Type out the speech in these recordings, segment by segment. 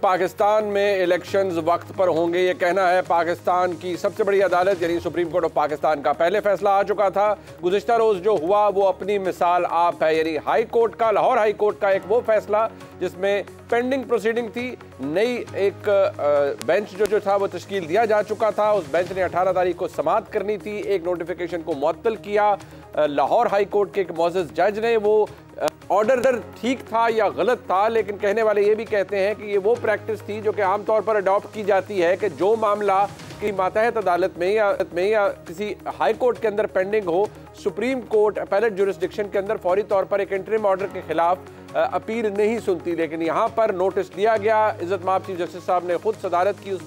पाकिस्तान में इलेक्शंस वक्त पर होंगे, ये कहना है पाकिस्तान की सबसे बड़ी अदालत यानी सुप्रीम कोर्ट ऑफ पाकिस्तान का। पहले फैसला आ चुका था, गुज़िश्ता रोज़ जो हुआ वो अपनी मिसाल आप है, यानी हाई कोर्ट का, लाहौर हाई कोर्ट का एक वो फैसला जिसमें पेंडिंग प्रोसीडिंग थी। नई एक बेंच जो था वो तश्कील दिया जा चुका था। उस बेंच ने 18 तारीख को समाअत करनी थी। एक नोटिफिकेशन को मुअत्तल किया लाहौर हाई कोर्ट के एक मोअज़्ज़ज़ जज ने। वो ऑर्डर ठीक था या गलत था, लेकिन कहने वाले ये भी कहते हैं कि ये वो प्रैक्टिस थी जो कि आमतौर पर अडॉप्ट की जाती है कि जो मामला कि मातहत अदालत में या किसी हाई कोर्ट के अंदर पेंडिंग हो, सुप्रीम कोर्ट अपीलेट जुरिस्डिक्शन के अंदर फौरी तौर पर एक इंटरिम ऑर्डर के खिलाफ अपील नहीं सुनती। लेकिन यहाँ पर नोटिस दिया गया, इज़्ज़त माब चीफ जस्टिस साहब ने खुद सदारत की, उस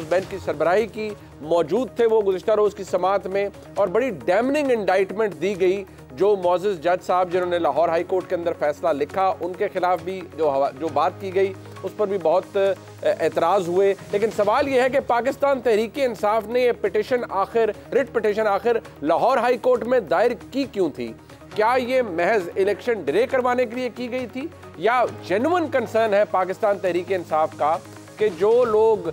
बेंच की सरबराही की, मौजूद थे वो गुज़िश्ता रोज़ की समाअत में, और बड़ी डैमनिंग इंडाइटमेंट दी गई। जो मोअज़्ज़ज़ जज साहब जिन्होंने लाहौर हाई कोर्ट के अंदर फैसला लिखा, उनके खिलाफ भी जो बात की गई उस पर भी बहुत एतराज़ हुए। लेकिन सवाल यह है कि पाकिस्तान तहरीक इंसाफ ने ये रिट पिटिशन आखिर लाहौर हाई कोर्ट में दायर की क्यों थी? क्या ये महज इलेक्शन डिले करवाने के लिए की गई थी, या जेन्युइन कंसर्न है पाकिस्तान तहरीक इंसाफ का कि जो लोग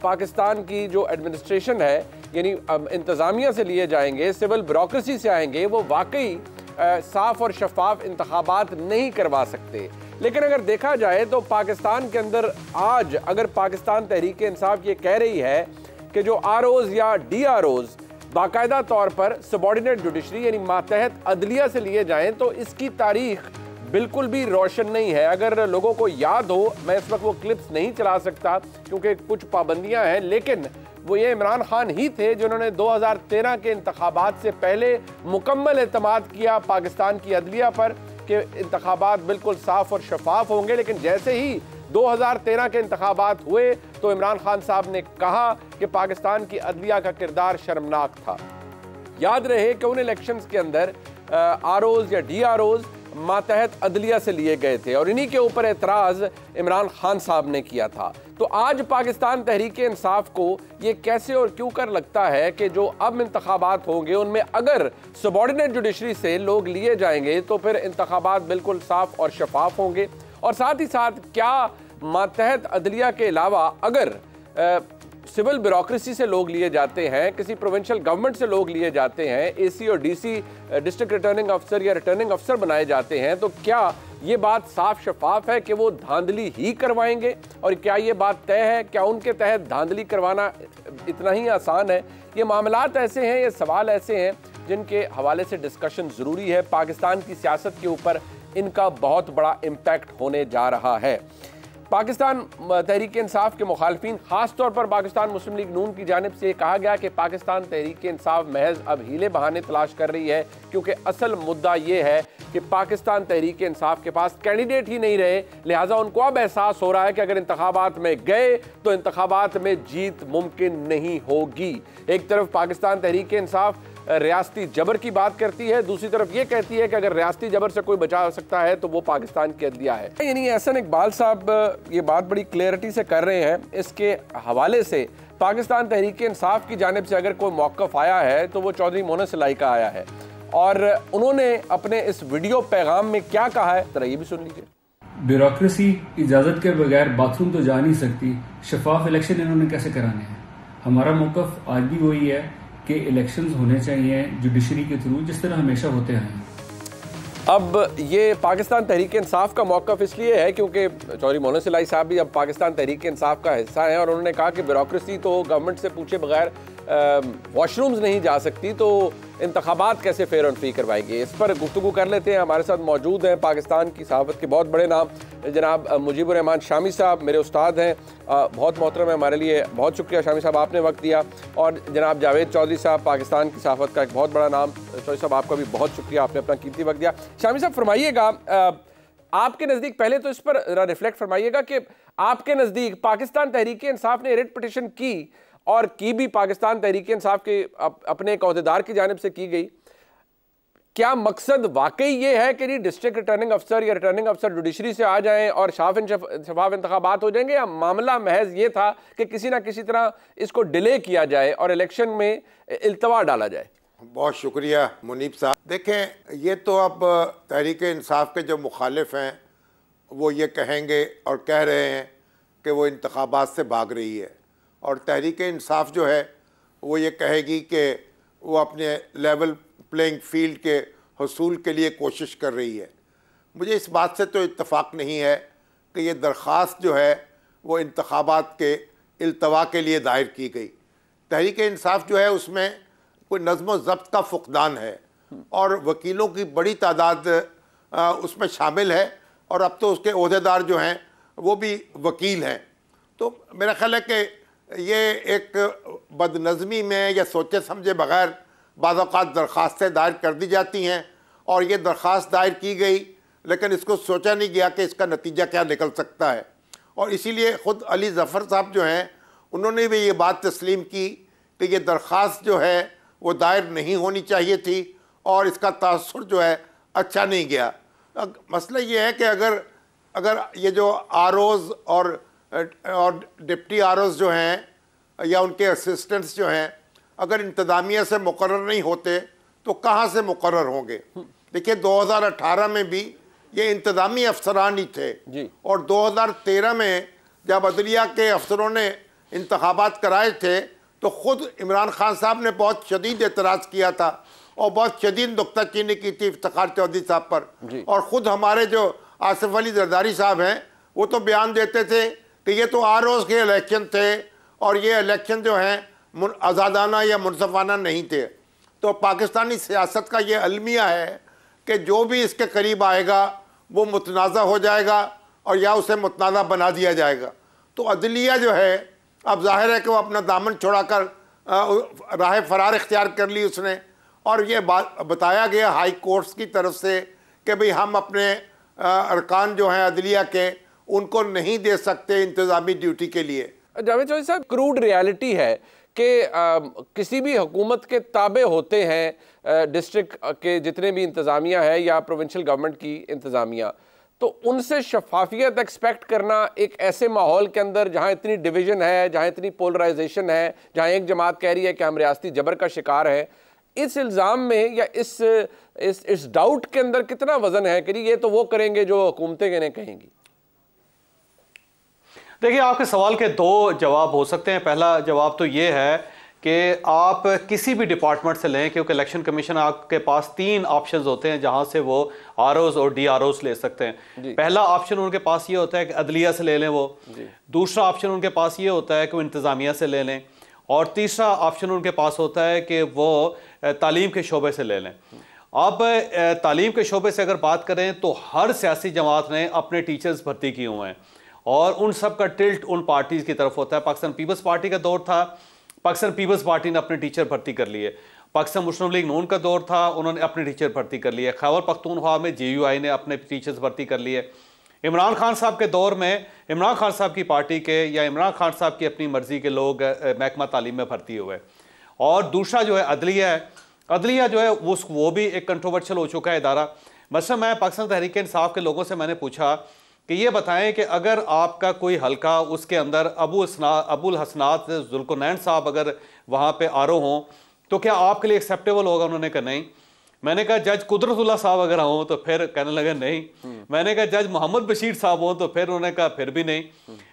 पाकिस्तान की जो एडमिनिस्ट्रेशन है यानी इंतज़ामिया से लिए जाएंगे, सिविल ब्यूरोक्रेसी से आएंगे, वो वाकई साफ और शफाफ इंतखाबात नहीं करवा सकते। लेकिन अगर देखा जाए तो पाकिस्तान के अंदर आज अगर पाकिस्तान तहरीक इंसाफ ये कह रही है कि जो आरओज़ या DROs बाकायदा तौर पर सबॉर्डिनेट जुडिशरी यानी मातहत अदलिया से लिए जाएं, तो इसकी तारीख बिल्कुल भी रोशन नहीं है। अगर लोगों को याद हो, मैं इस वक्त वो क्लिप्स नहीं चला सकता क्योंकि कुछ पाबंदियां हैं, लेकिन वो ये इमरान खान ही थे जिन्होंने 2013 के इंतखाबात से पहले मुकम्मल एतमाद किया पाकिस्तान की अदलिया पर कि इंतखाबात बिल्कुल साफ और शफाफ होंगे। लेकिन जैसे ही 2013 के इंतखाबात हुए तो इमरान खान साहब ने कहा कि पाकिस्तान की अदलिया का किरदार शर्मनाक था। याद रहे कि उन इलेक्शंस के अंदर आरओज़ या DROs मातहत अदलिया से लिए गए थे और इन्हीं के ऊपर एतराज़ इमरान खान साहब ने किया था। तो आज पाकिस्तान तहरीक इंसाफ को ये कैसे और क्यों कर लगता है कि जो अब इंतखाबात होंगे उनमें अगर सबॉर्डिनेट जुडिशरी से लोग लिए जाएंगे तो फिर इंतखाबात बिल्कुल साफ और शफाफ होंगे? और साथ ही साथ क्या मातहत अदलिया के अलावा अगर सिविल ब्यूरोक्रेसी से लोग लिए जाते हैं, किसी प्रोविंशियल गवर्नमेंट से लोग लिए जाते हैं, AC और DC डिस्ट्रिक्ट रिटर्निंग अफसर या रिटर्निंग अफसर बनाए जाते हैं, तो क्या ये बात साफ शफाफ है कि वो धांधली ही करवाएंगे? और क्या ये बात तय है, क्या उनके तहत धांधली करवाना इतना ही आसान है? ये मामलात ऐसे हैं, ये सवाल ऐसे हैं जिनके हवाले से डिस्कशन ज़रूरी है। पाकिस्तान की सियासत के ऊपर इनका बहुत बड़ा इम्पैक्ट होने जा रहा है। पाकिस्तान तहरीक इंसाफ के मुखालफिन, ख़ास तौर पर पाकिस्तान मुस्लिम लीग नून की जानिब से कहा गया कि पाकिस्तान तहरीक इंसाफ महज अब हीले बहाने तलाश कर रही है, क्योंकि असल मुद्दा ये है कि पाकिस्तान तहरीक इंसाफ के पास कैंडिडेट ही नहीं रहे। लिहाजा उनको अब एहसास हो रहा है कि अगर इंतखाबात में गए तो इंतखाबात में जीत मुमकिन नहीं होगी। एक तरफ पाकिस्तान तहरीक इंसाफ रियासती जबर की बात करती है, दूसरी तरफ ये कहती है कि अगर रियासती जबर से कोई बचा सकता है तो वो पाकिस्तान की अदलिया है। यानी एहसन इकबाल साहब ये बात बड़ी क्लियरिटी से कर रहे हैं। इसके हवाले से पाकिस्तान तहरीक इंसाफ की जानिब से अगर कोई मौक़िफ़ आया है तो वो चौधरी मोहन सिलाई का आया है, और उन्होंने अपने इस वीडियो पैगाम में क्या कहा है जरा ये भी सुन लीजिए। ब्यूरोक्रेसी इजाज़त के बगैर बाथरूम तो जा नहीं सकती, शफाफ इलेक्शन इन्होंने कैसे कराने हैं? हमारा मौक़िफ़ आज भी वही है कि इलेक्शंस होने चाहिए जुडिशरी के थ्रू, जिस तरह हमेशा होते हैं। अब ये पाकिस्तान तहरीक इंसाफ का मौक़िफ़ इसलिए है क्योंकि चौधरी मोहन सिलाई साहब भी अब पाकिस्तान तहरीक इंसाफ का हिस्सा हैं, और उन्होंने कहा कि ब्यूरोक्रेसी तो गवर्नमेंट से पूछे बगैर वॉशरूम्स नहीं जा सकती, तो इंतखाबात कैसे फेयर एंड फ्री करवाएंगे? इस पर गुफ्तगू कर लेते हैं। हमारे साथ मौजूद हैं पाकिस्तान की सहाफ़त के बहुत बड़े नाम जनाब मुजीबुर रहमान शामी साहब, मेरे उस्ताद हैं, बहुत मोहतरम है हमारे लिए, बहुत शुक्रिया शामी साहब आपने वक्त दिया। और जनाब जावेद चौधरी साहब, पाकिस्तान की सहाफ़त का एक बहुत बड़ा नाम, चौधरी साहब आपका भी बहुत शुक्रिया, आपने अपना कीमती वक्त दिया। शामी साहब फरमाइएगा, आपके नज़दीक पहले तो इस पर रिफ्लेक्ट फरमाइएगा कि आपके नज़दीक पाकिस्तान तहरीक इंसाफ ने रिट पिटिशन की, और की भी पाकिस्तान तहरीक इंसाफ के अपने एक अहदेदार की जानिब से की गई, क्या मकसद वाकई ये है कि डिस्ट्रिक्ट रिटर्निंग अफसर या रिटर्निंग अफसर जुडिशरी से आ जाएं और शफाफ इंतखाबात हो जाएंगे, या मामला महज ये था कि किसी ना किसी तरह इसको डिले किया जाए और इलेक्शन में इल्तवा डाला जाए? बहुत शुक्रिया मुनीब साहब। देखें, ये तो अब तहरीक इंसाफ के जो मुखालिफ हैं वो ये कहेंगे और कह रहे हैं कि वो इंतखाबात से भाग रही है, और तहरीक इंसाफ जो है वो ये कहेगी कि वो अपने लेवल प्लेइंग फील्ड के हसूल के लिए कोशिश कर रही है। मुझे इस बात से तो इत्तफाक नहीं है कि ये दरख्वास्त जो है वो इंतखाबात के इल्तवा के लिए दायर की गई। तहरीक इंसाफ जो है उसमें कोई नज़्म व ज़ब्त का फुकदान है और वकीलों की बड़ी तादाद उसमें शामिल है, और अब तो उसके ओहदेदार जो हैं वो भी वकील हैं। तो मेरा ख्याल है कि ये एक बदनज़मी में या सोचे समझे बग़ैर बाज़ औक़ात दरख्वास्तें दायर कर दी जाती हैं, और ये दरख्वास्त दायर की गई लेकिन इसको सोचा नहीं गया कि इसका नतीजा क्या निकल सकता है। और इसीलिए ख़ुद अली ज़फ़र साहब जो हैं उन्होंने भी ये बात तस्लीम की कि ये दरख्वास्त जो है वो दायर नहीं होनी चाहिए थी और इसका तासुर जो है अच्छा नहीं गया। मसला ये है कि अगर ये जो आरओज़ और डिप्टी आरओज़ जो हैं या उनके असिस्टेंट्स जो हैं अगर इंतज़ामिया से मुकर्रर नहीं होते तो कहाँ से मुकर्रर होंगे। देखिए 2018 में भी ये इंतज़ामी अफसरान ही थे जी। और 2013 में जब अदलिया के अफसरों ने इंतखाबात कराए थे तो ख़ुद इमरान खान साहब ने बहुत शदीद एतराज़ किया था और बहुत शदीद नुक्ताचीनी की थी इफ्तिखार चौधरी साहब पर। और ख़ुद हमारे जो आसिफ अली जरदारी साहब हैं वो तो बयान देते थे कि ये तो आरओज़ के इलेक्शन थे और ये इलेक्शन जो हैं आज़ादाना या मुनसफ़ाना नहीं थे। तो पाकिस्तानी सियासत का ये अलमिया है कि जो भी इसके करीब आएगा वो मुतनाज़ा हो जाएगा और या उसे मुतनाज़ा बना दिया जाएगा। तो अदलिया जो है अब जाहिर है कि वो अपना दामन छुड़ाकर राह फरार इख्तियार कर ली उसने, और ये बात बताया गया हाई कोर्ट्स की तरफ से कि भाई हम अपने अरकान जो हैं अदलिया के उनको नहीं दे सकते इंतज़ामी ड्यूटी के लिए। जावेद चौधरी साहब, क्रूड रियलिटी है कि किसी भी हुकूमत के ताबे होते हैं डिस्ट्रिक्ट के जितने भी इंतज़ामिया है या प्रोविंशियल गवर्नमेंट की इंतज़ामिया, तो उनसे शफाफियत एक्सपेक्ट करना एक ऐसे माहौल के अंदर जहाँ इतनी डिवीज़न है, जहाँ इतनी पोलराइजेशन है, जहाँ एक जमात कह रही है कि हम रियासती जबर का शिकार है, इस इल्ज़ाम में या इस डाउट के अंदर कितना वज़न है कि ये तो वो करेंगे जो हुकूमतें इन्हें कहेंगी? देखिए, आपके सवाल के दो जवाब हो सकते हैं। पहला जवाब तो ये है कि आप किसी भी डिपार्टमेंट से लें, क्योंकि इलेक्शन कमीशन आपके पास 3 ऑप्शंस होते हैं जहां से वो आरओज़ और डीआरओज़ ले सकते हैं। पहला ऑप्शन उनके पास ये होता है कि अदलिया से ले लें वो, दूसरा ऑप्शन उनके पास ये होता है कि वो इंतज़ामिया से ले लें, और तीसरा ऑप्शन उनके पास होता है कि वो तालीम के शोबे से ले लें। अब तालीम के शोबे से अगर बात करें तो हर सियासी जमात ने अपने टीचर्स भर्ती किए हुए हैं और उन सब का टिल्ट उन पार्टीज़ की तरफ होता है। पाकिस्तान पीपल्स पार्टी का दौर था, पाकिस्तान पीपल्स पार्टी ने अपने टीचर भर्ती कर लिए। पाकिस्तान मुस्लिम लीग नून का दौर था, उन्होंने अपने टीचर भर्ती कर लिए। खैबर पख्तूनख्वा में JUI ने अपने टीचर्स भर्ती कर लिए। इमरान खान साहब के दौर में इमरान खान साहब की पार्टी के या इमरान खान साहब की अपनी मर्जी के लोग महकमा तालीम में भर्ती हुए। और दूसरा जो है अदलिया है, अदलिया जो है वो भी एक कंट्रोवर्शियल हो चुका है इदारा। मतलब मैं पाकिस्तान तहरीक इंसाफ के लोगों से मैंने पूछा कि ये बताएं कि अगर आपका कोई हलका उसके अंदर अबुल हसनात जुल्कुनैन साहब अगर वहाँ पे आरो हों तो क्या आपके लिए एक्सेप्टेबल होगा? उन्होंने कहा नहीं। मैंने कहा जज कुदरतुल्लाह साहब अगर हों तो फिर कहने लगे नहीं। मैंने कहा जज मोहम्मद बशीर साहब हों तो फिर उन्होंने कहा फिर भी नहीं।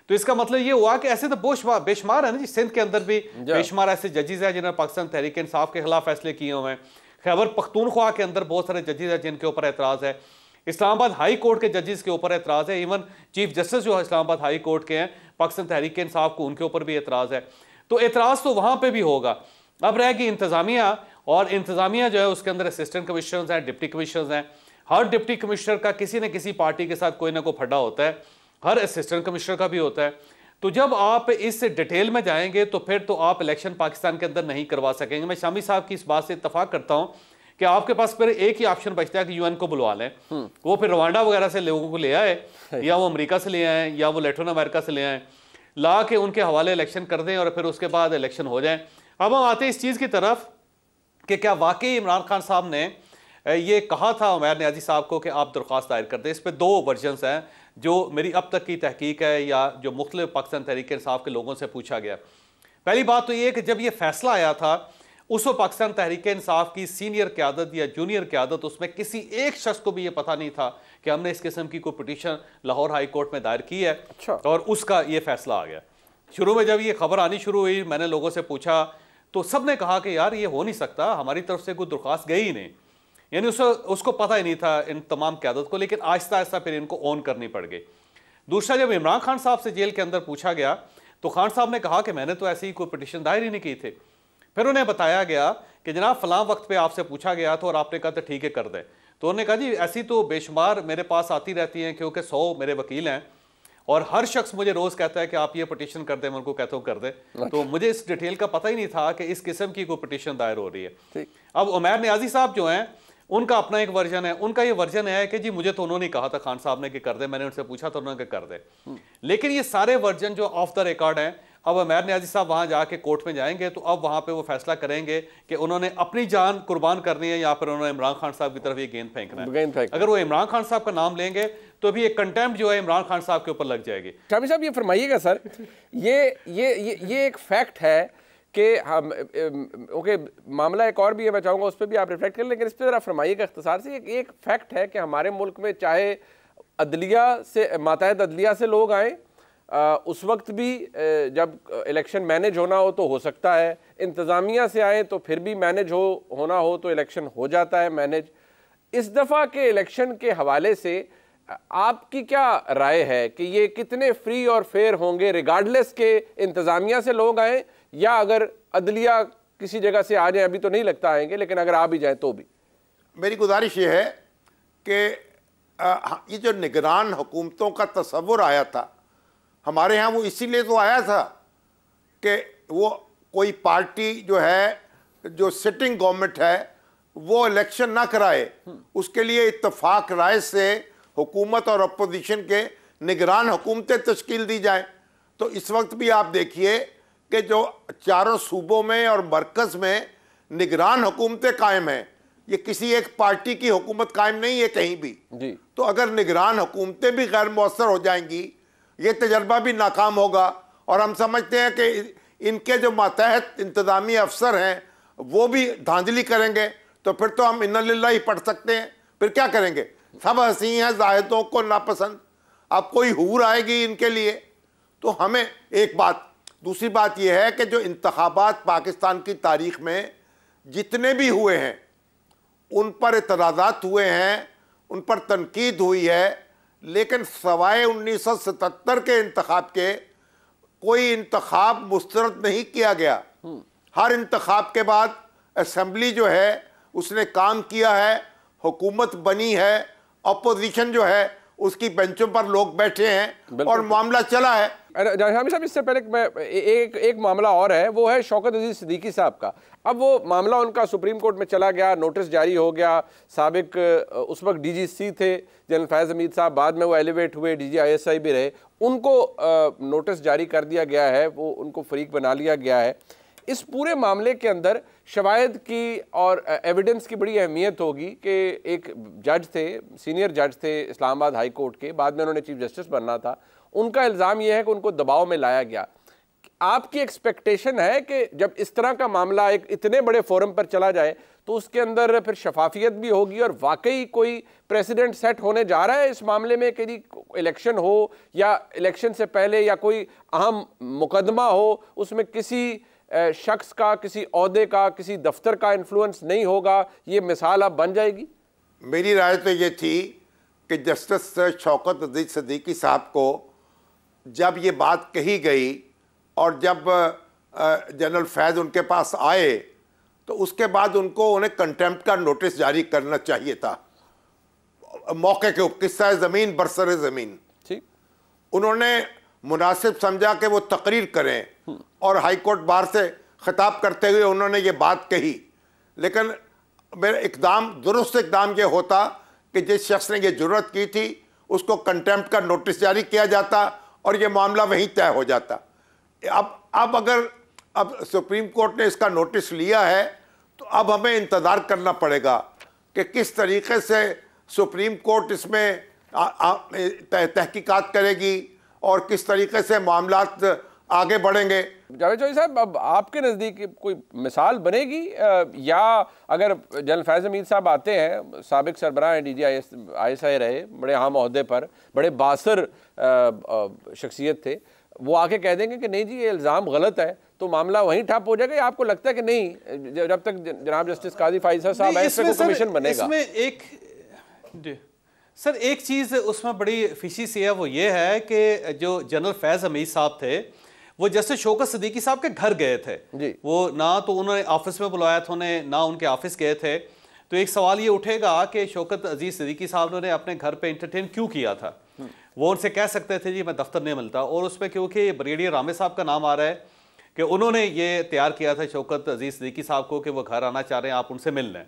तो इसका मतलब ये हुआ कि ऐसे तो बेशुमार है ना जी, सिंध के अंदर भी बेशुमार ऐसे जजेस हैं जिन्होंने पाकिस्तान तहरीक इंसाफ के खिलाफ फैसले किए हुए हैं। खैबर पख्तूनख्वा के अंदर बहुत सारे जजेस हैं जिनके ऊपर एतराज़ है। इस्लामाबाद हाई कोर्ट के जजेस के ऊपर एतराज़ है। इवन चीफ जस्टिस जो है इस्लामाबाद हाई कोर्ट के हैं पाकिस्तान तहरीक इंसाफ को, उनके ऊपर भी एतराज़ है। तो एतराज़ तो वहाँ पर भी होगा। अब रहेगी इंतज़ामिया, और इंतज़ामिया जो है उसके अंदर असिस्टेंट कमिश्नर्स हैं, डिप्टी कमिश्नर्स हैं। हर डिप्टी कमिश्नर का किसी न किसी पार्टी के साथ कोई ना कोई फड्डा होता है, हर असिस्टेंट कमिश्नर का भी होता है। तो जब आप इस डिटेल में जाएंगे तो फिर तो आप इलेक्शन पाकिस्तान के अंदर नहीं करवा सकेंगे। मैं शामी साहब की इस बात से इत्तफाक करता हूँ कि आपके पास फिर एक ही ऑप्शन बचता है कि UN को बुलवा लें, वो फिर रवांडा वगैरह से लोगों को ले आए या वो अमेरिका से ले आए या वो लैटिन अमेरिका से ले आए, ला के उनके हवाले इलेक्शन कर दें और फिर उसके बाद इलेक्शन हो जाए। अब हम आते हैं इस चीज़ की तरफ कि क्या वाकई इमरान खान साहब ने ये कहा था उमैर नियाज़ी साहब को कि आप दरख्वास्त दायर कर दें। इस पर 2 वर्जन्स हैं जो मेरी अब तक की तहकीक है या जो मुख्तलिफ पाकिस्तान तहरीक इंसाफ के लोगों से पूछा गया। पहली बात तो ये कि जब ये फैसला आया था उस वक्त पाकिस्तान तहरीक इंसाफ की सीनियर क़यादत या जूनियर क़यादत उसमें किसी एक शख्स को भी ये पता नहीं था कि हमने इस किस्म की कोई पिटीशन लाहौर हाई कोर्ट में दायर की है। अच्छा। और उसका ये फैसला आ गया। शुरू में जब ये खबर आनी शुरू हुई, मैंने लोगों से पूछा तो सब ने कहा कि यार ये हो नहीं सकता, हमारी तरफ से कोई दरख्वास्त गई ही नहीं, यानी उसको पता ही नहीं था इन तमाम क़यादत को। लेकिन आहिस्ता आहिस्ता फिर इनको ऑन करनी पड़ गई। दूसरा, जब इमरान खान साहब से जेल के अंदर पूछा गया तो खान साहब ने कहा कि मैंने तो ऐसी ही कोई पिटीशन दायर ही नहीं की थी। फिर उन्हें बताया गया कि जनाब फलां वक्त पे आपसे पूछा गया था और आपने कहा था ठीक है कर दें। तो उन्होंने कहा जी ऐसी तो बेशुमार मेरे पास आती रहती हैं, क्योंकि 100 मेरे वकील हैं और हर शख्स मुझे रोज कहता है कि आप ये पिटीशन कर दें, मैं उनको कहता हूँ कर दें। तो मुझे इस डिटेल का पता ही नहीं था कि इस किस्म की कोई पिटीशन दायर हो रही है। अब उमैर नियाजी साहब जो हैं उनका अपना एक वर्जन है। उनका ये वर्जन है कि जी मुझे तो उन्होंने कहा था खान साहब ने कि कर दे, मैंने उनसे पूछा था उन्होंने कर दे। लेकिन ये सारे वर्जन जो ऑफ द रिकॉर्ड हैं, अब उमैर नियाजी साहब वहां जाके कोर्ट में जाएंगे तो अब वहां पे वो फैसला करेंगे कि उन्होंने अपनी जान कुर्बान करनी है या फिर उन्होंने इमरान खान साहब की तरफ ये गेंद फेंकना है। अगर वो इमरान खान साहब का नाम लेंगे तो भी एक कंटेम्प्ट जो है इमरान खान साहब के ऊपर लग जाएगी। शामी साहब ये फरमाइएगा सर, ये एक फैक्ट है कि हम ओके मामला एक और भी है, मैं चाहूँगा उस पर भी आप रिफ्लेक्ट करें, लेकिन इस पर ज़रा फरमाइएगा इख्तिसार से। एक फैक्ट है कि हमारे मुल्क में चाहे अदलिया से मातहत अदलिया से लोग आएँ, उस वक्त भी जब इलेक्शन मैनेज होना हो तो हो सकता है, इंतज़ामिया से आए तो फिर भी मैनेज होना हो तो इलेक्शन हो जाता है मैनेज। इस दफ़ा के इलेक्शन के हवाले से आपकी क्या राय है कि ये कितने फ्री और फेयर होंगे, रिगार्डलेस के इंतज़ामिया से लोग आए या अगर अदलिया किसी जगह से आ जाए? अभी तो नहीं लगता आएंगे, लेकिन अगर आ भी जाए तो भी। मेरी गुजारिश ये है कि ये जो निगरान हुकूमतों का तस्वुर आया था हमारे यहाँ, वो इसीलिए तो आया था कि वो कोई पार्टी जो है, जो सिटिंग गवर्नमेंट है, वो इलेक्शन ना कराए, उसके लिए इत्तफाक राय से हुकूमत और अपोजिशन के निगरान हुकूमतें तश्कील दी जाए। तो इस वक्त भी आप देखिए कि जो चारों सूबों में और मरकज़ में निगरान हुकूमतें कायम हैं, ये किसी एक पार्टी की हुकूमत कायम नहीं है कहीं भी जी। तो अगर निगरान हुकूमतें भी गैर मौसर हो जाएंगी, ये तजर्बा भी नाकाम होगा। और हम समझते हैं कि इनके जो मातहत इंतज़ामी अफसर हैं वो भी धांधली करेंगे, तो फिर तो हम इन्ना लिल्लाह ही पढ़ सकते हैं। फिर क्या करेंगे? सब हंसी हैं, जाहिदों को नापसंद, अब कोई हूर आएगी इनके लिए। तो हमें एक बात, दूसरी बात यह है कि जो इंतखाबात पाकिस्तान की तारीख में जितने भी हुए हैं उन पर इतराज़ात हुए हैं, उन पर तनकीद हुई है, लेकिन सवाए 1977 के इंतखाब के कोई इंतखाब मुस्तरद नहीं किया गया। हर इंतखाब के बाद असम्बली जो है उसने काम किया है, हुकूमत बनी है, अपोजिशन जो है उसकी बेंचों पर लोग बैठे हैं और मामला चला है। शामी साहब, इससे पहले मैं एक मामला और है, वो है शौकत अजीज सिद्दीकी साहब का। अब वो मामला उनका सुप्रीम कोर्ट में चला गया, नोटिस जारी हो गया। साबिक उस वक्त DGC थे जनरल फैज़ हमीद साहब, बाद में वो एलिवेट हुए, DG ISI भी रहे, उनको नोटिस जारी कर दिया गया है, वो उनको फरीक बना लिया गया है। इस पूरे मामले के अंदर शवाहिद की और एविडेंस की बड़ी अहमियत होगी कि एक जज थे, सीनियर जज थे इस्लामाबाद हाई कोर्ट के, बाद में उन्होंने चीफ जस्टिस बनना था। उनका इल्ज़ाम यह है कि उनको दबाव में लाया गया। आपकी एक्सपेक्टेशन है कि जब इस तरह का मामला एक इतने बड़े फोरम पर चला जाए तो उसके अंदर फिर शफाफियत भी होगी और वाकई कोई प्रेसिडेंट सेट होने जा रहा है इस मामले में कि इलेक्शन हो या इलेक्शन से पहले या कोई अहम मुकदमा हो, उसमें किसी शख्स का, किसी ओहदे का, किसी दफ्तर का इन्फ्लुएंस नहीं होगा, ये मिसाल अब बन जाएगी? मेरी राय तो ये थी कि जस्टिस शौकत अजीज सिद्दीकी साहब को जब ये बात कही गई और जब जनरल फैज़ उनके पास आए तो उसके बाद उन्हें कंटेम्प्ट का नोटिस जारी करना चाहिए था मौके के ऊपर, किस्सा ज़मीन बरसर ज़मीन। ठीक, उन्होंने मुनासिब समझा कि वो तकरीर करें और हाई कोर्ट बार से खिताब करते हुए उन्होंने ये बात कही। लेकिन मेरा इकदाम, दुरुस्त इकदाम ये होता कि जिस शख्स ने ये जुर्रत की थी उसको कंटेम्प्ट का नोटिस जारी किया जाता और ये मामला वहीं तय हो जाता। अब अगर सुप्रीम कोर्ट ने इसका नोटिस लिया है तो अब हमें इंतज़ार करना पड़ेगा कि किस तरीके से सुप्रीम कोर्ट इसमें तहकीकात करेगी और किस तरीके से मामलात आगे बढ़ेंगे। जावेद चौधरी साहब, अब आपके नज़दीक कोई मिसाल बनेगी या अगर जनरल फैज़ हमीद साहब आते हैं, साबिक सरबराह हैं, DGI रहे, बड़े अहम ओहदे पर, बड़े बासर शख्सियत थे, वो आके कह देंगे कि नहीं जी ये इल्ज़ाम गलत है, तो मामला वहीं ठप हो जाएगा? या आपको लगता है कि नहीं, जब तक जनाब जस्टिस काजी फाइज़ साहब है इसमें कोई कमीशन बनेगा? इसमें सर एक चीज़ उसमें बड़ी फिशी सी है, वो ये है कि जो जनरल फैज़ हमीद साहब थे वो जस्टिस शौकत सिद्दीकी साहब के घर गए थे जी। वो ना तो उन्होंने ऑफिस में बुलाया था उन्हें, ना उनके ऑफिस गए थे। तो एक सवाल ये उठेगा कि शौकत अजीज सिद्दीकी साहब ने अपने घर पे इंटरटेन क्यों किया था? वो उनसे कह सकते थे जी मैं दफ्तर नहीं मिलता, और उस पर क्योंकि ब्रिगेडियर रामे साहब का नाम आ रहा है कि उन्होंने ये तैयार किया था शौकत अजीज सिद्दीकी साहब को कि वो घर आना चाह रहे हैं, आप उनसे मिल लें।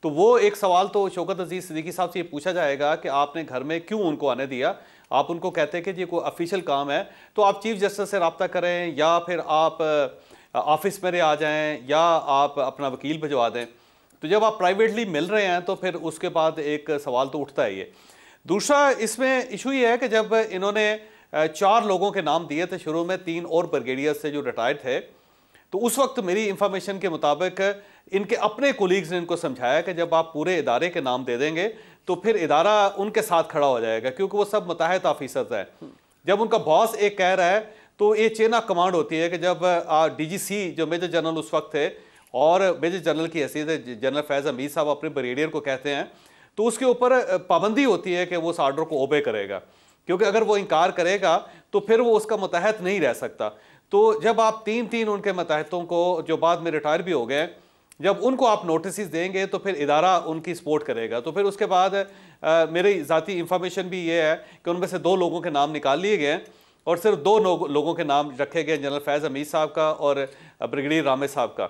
तो वो एक सवाल तो शौकत अजीज सिद्दीकी साहब से ये पूछा जाएगा कि आपने घर में क्यों उनको आने दिया? आप उनको कहते हैं कि जी कोई ऑफिशियल काम है तो आप चीफ जस्टिस से रब्ता करें, या फिर आप ऑफिस मेरे आ जाएं, या आप अपना वकील भिजवा दें। तो जब आप प्राइवेटली मिल रहे हैं तो फिर उसके बाद एक सवाल तो उठता है ये। दूसरा इसमें इशू ये है कि जब इन्होंने 4 लोगों के नाम दिए थे शुरू में, 3 और ब्रिगेडियर से जो रिटायर्ड थे, तो उस वक्त मेरी इंफॉर्मेशन के मुताबिक इनके अपने कोलीग्स ने इनको समझाया कि जब आप पूरे इदारे के नाम दे देंगे तो फिर इदारा उनके साथ खड़ा हो जाएगा, क्योंकि वो सब मुताहिद ऑफिसर्स हैं। जब उनका बॉस एक कह रहा है तो ये चेन ऑफ कमांड होती है कि जब DGC जो मेजर जनरल उस वक्त थे और मेजर जनरल की हैसियत जनरल फैज़ हमीद साहब अपने ब्रिगेडियर को कहते हैं, तो उसके ऊपर पाबंदी होती है कि वो उस आर्डर को ओबे करेगा, क्योंकि अगर वो इनकार करेगा तो फिर वो उसका मुताहिद नहीं रह सकता। तो जब आप 3 उनके मुताहिदों को जो बाद में रिटायर भी हो गए, जब उनको आप नोटिस देंगे तो फिर इदारा उनकी सपोर्ट करेगा। तो फिर उसके बाद मेरी ज़ाती इंफॉर्मेशन भी ये है कि उनमें से 2 लोगों के नाम निकाल लिए गए और सिर्फ 2 लोगों के नाम रखे गए, जनरल फैज़ हमीद साहब का और ब्रिगेडियर रामे साहब का।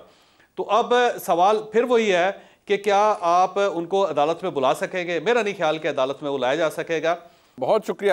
तो अब सवाल फिर वही है कि क्या आप उनको अदालत में बुला सकेंगे? मेरा नहीं ख्याल कि अदालत में बुलाया जा सकेगा। बहुत शुक्रिया।